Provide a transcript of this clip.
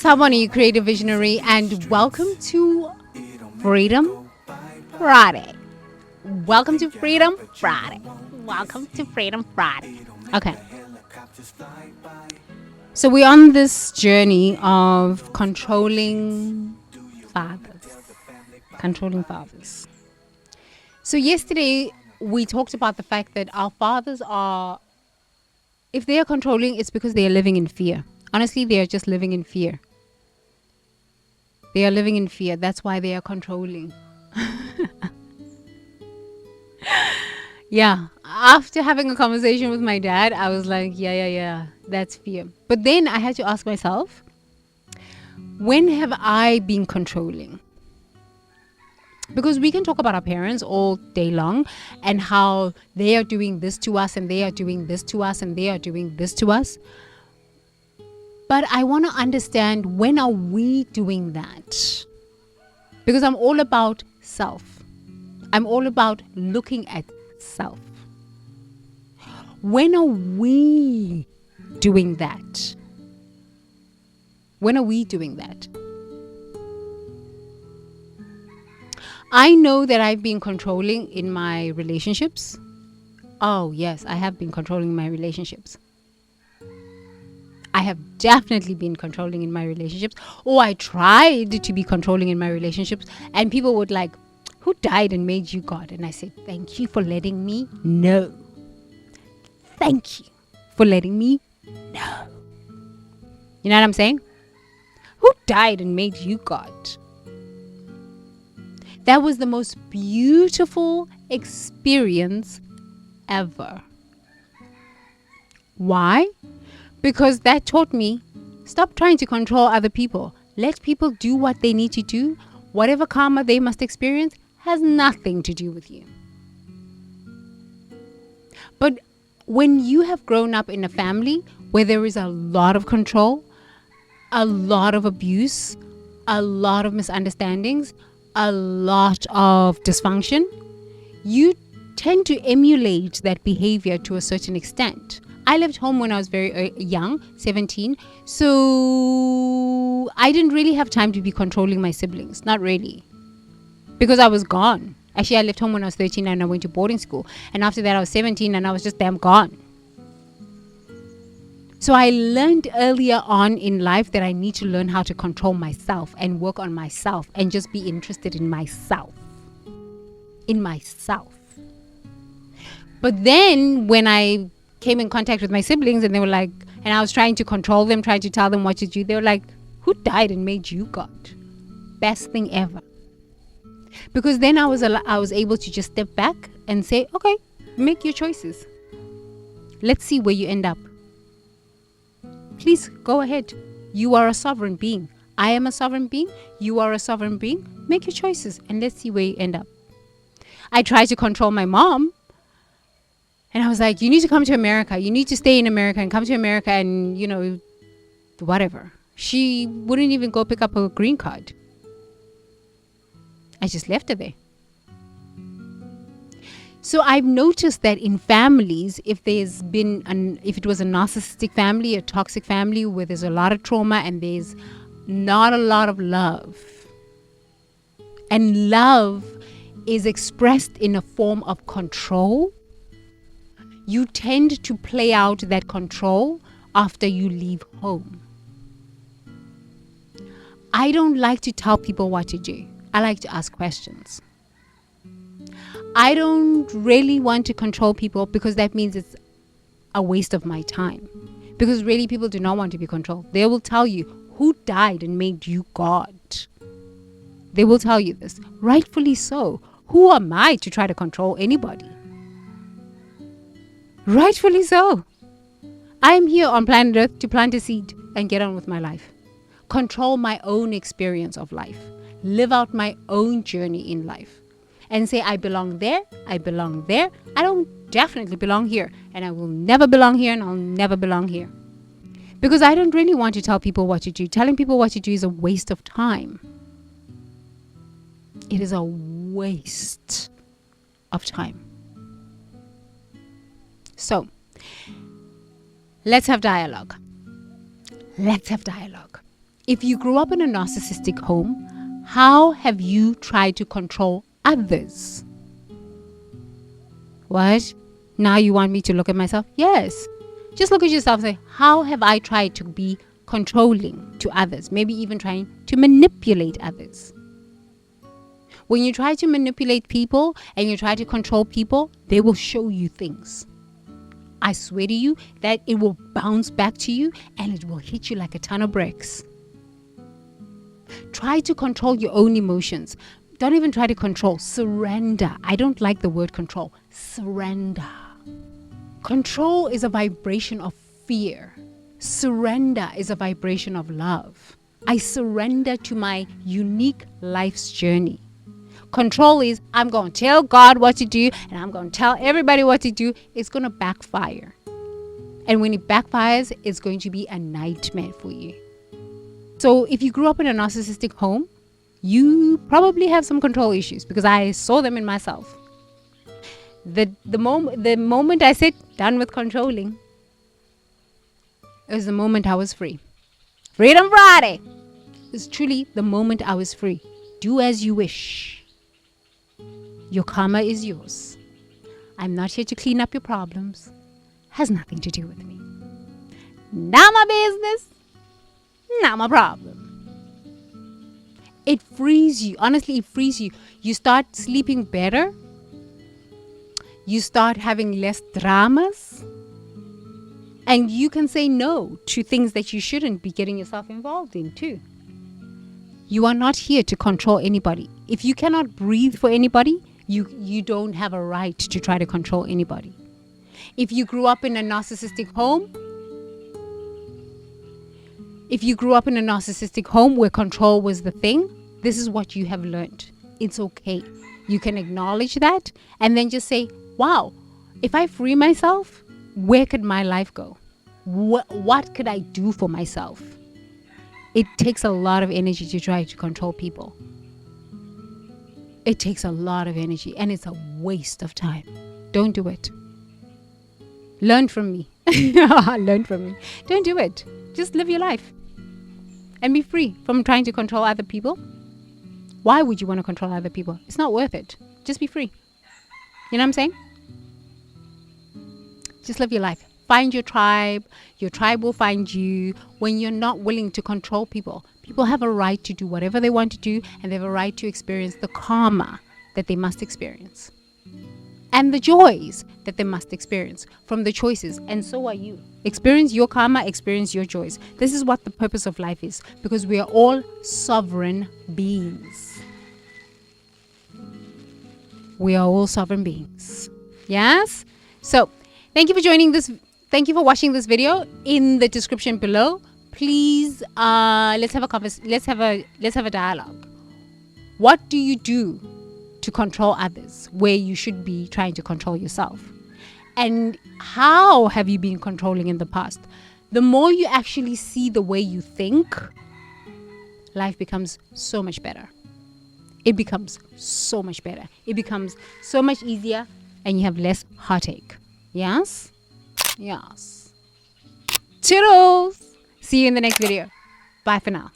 Someone, you creative visionary, and welcome to Freedom Friday. Welcome to Freedom Friday. Welcome to Freedom Friday. Okay. So we're on this journey of controlling fathers. Controlling fathers. So yesterday we talked about the fact that our fathers are, if they are controlling, it's because they are living in fear. Honestly, they are just living in fear. They are living in fear. That's why they are controlling. Yeah. After having a conversation with my dad, I was like, yeah. That's fear. But then I had to ask myself, when have I been controlling? Because we can talk about our parents all day long and how they are doing this to us and they are doing this to us and they are doing this to us. But I want to understand, when are we doing that? Because I'm all about self. I'm all about looking at self. When are we doing that? When are we doing that? I know that I've been controlling in my relationships. Oh, yes, I have been controlling my relationships. I have definitely been controlling in my relationships. Or I tried to be controlling in my relationships. And people would like, who died and made you God? And I said, thank you for letting me know. Thank you for letting me know. You know what I'm saying? Who died and made you God? That was the most beautiful experience ever. Why? Because that taught me, stop trying to control other people. Let people do what they need to do. Whatever karma they must experience has nothing to do with you. But when you have grown up in a family where there is a lot of control, a lot of abuse, a lot of misunderstandings, a lot of dysfunction, you tend to emulate that behavior to a certain extent. I left home when I was very young, 17. So I didn't really have time to be controlling my siblings. Not really. Because I was gone. Actually, I left home when I was 13 and I went to boarding school. And after that, I was 17 and I was just damn gone. So I learned earlier on in life that I need to learn how to control myself and work on myself and just be interested in myself. In myself. But then when I came in contact with my siblings and they were like, and I was trying to control them, trying to tell them what to do, they were like, who died and made you God? Best thing ever. Because then I was able to just step back and say, okay, make your choices. Let's see where you end up. Please go ahead. You are a sovereign being. I am a sovereign being. You are a sovereign being. Make your choices and let's see where you end up. I tried to control my mom. And I was like, you need to come to America. You need to stay in America and come to America and, you know, whatever. She wouldn't even go pick up a green card. I just left her there. So I've noticed that in families, if it was a narcissistic family, a toxic family where there's a lot of trauma and there's not a lot of love, and love is expressed in a form of control, you tend to play out that control after you leave home. I don't like to tell people what to do. I like to ask questions. I don't really want to control people because that means it's a waste of my time. Because really people do not want to be controlled. They will tell you, who died and made you God? They will tell you this. Rightfully so. Who am I to try to control anybody? Rightfully so. I am here on planet Earth to plant a seed and get on with my life. Control my own experience of life. Live out my own journey in life. And say, I belong there, I belong there. I don't definitely belong here. And I will never belong here and I'll never belong here. Because I don't really want to tell people what to do. Telling people what to do is a waste of time. It is a waste of time. So, let's have dialogue. Let's have dialogue. If you grew up in a narcissistic home, how have you tried to control others? What? Now you want me to look at myself? Yes. Just look at yourself and say, how have I tried to be controlling to others? Maybe even trying to manipulate others. When you try to manipulate people and you try to control people, they will show you things. I swear to you that it will bounce back to you and it will hit you like a ton of bricks. Try to control your own emotions. Don't even try to control. Surrender. I don't like the word control. Surrender. Control is a vibration of fear. Surrender is a vibration of love. I surrender to my unique life's journey. Control is, I'm going to tell God what to do and I'm going to tell everybody what to do. It's going to backfire. And when it backfires, it's going to be a nightmare for you. So if you grew up in a narcissistic home, you probably have some control issues because I saw them in myself. The moment I said done with controlling, it was the moment I was free. Freedom Friday. It's truly the moment I was free. Do as you wish. Your karma is yours. I'm not here to clean up your problems. Has nothing to do with me. Not my business. Not my problem. It frees you. Honestly, it frees you. You start sleeping better. You start having less dramas. And you can say no to things that you shouldn't be getting yourself involved in too. You are not here to control anybody. If you cannot breathe for anybody, you don't have a right to try to control anybody. If you grew up in a narcissistic home, where control was the thing, this is what you have learned. It's okay. You can acknowledge that and then just say, wow, if I free myself, where could my life go? What could I do for myself? It takes a lot of energy to try to control people. It takes a lot of energy and it's a waste of time. Don't do it. Learn from me. Learn from me. Don't do it. Just live your life and be free from trying to control other people. Why would you want to control other people? It's not worth it. Just be free. You know what I'm saying? Just live your life. Find your tribe. Your tribe will find you. When you're not willing to control people, people have a right to do whatever they want to do, and they have a right to experience the karma that they must experience and the joys that they must experience from the choices. And so are you. Experience your karma, experience your joys. This is what the purpose of life is, because we are all sovereign beings. We are all sovereign beings. Yes? So, thank you for joining this. Thank you for watching this video. In the description below, please let's have a dialogue. What do you do to control others where you should be trying to control yourself? And how have you been controlling in the past? The more you actually see the way you think, life becomes so much better. It becomes so much better. It becomes so much easier and you have less heartache. Yes? Yes. Toodles! See you in the next video. Bye for now.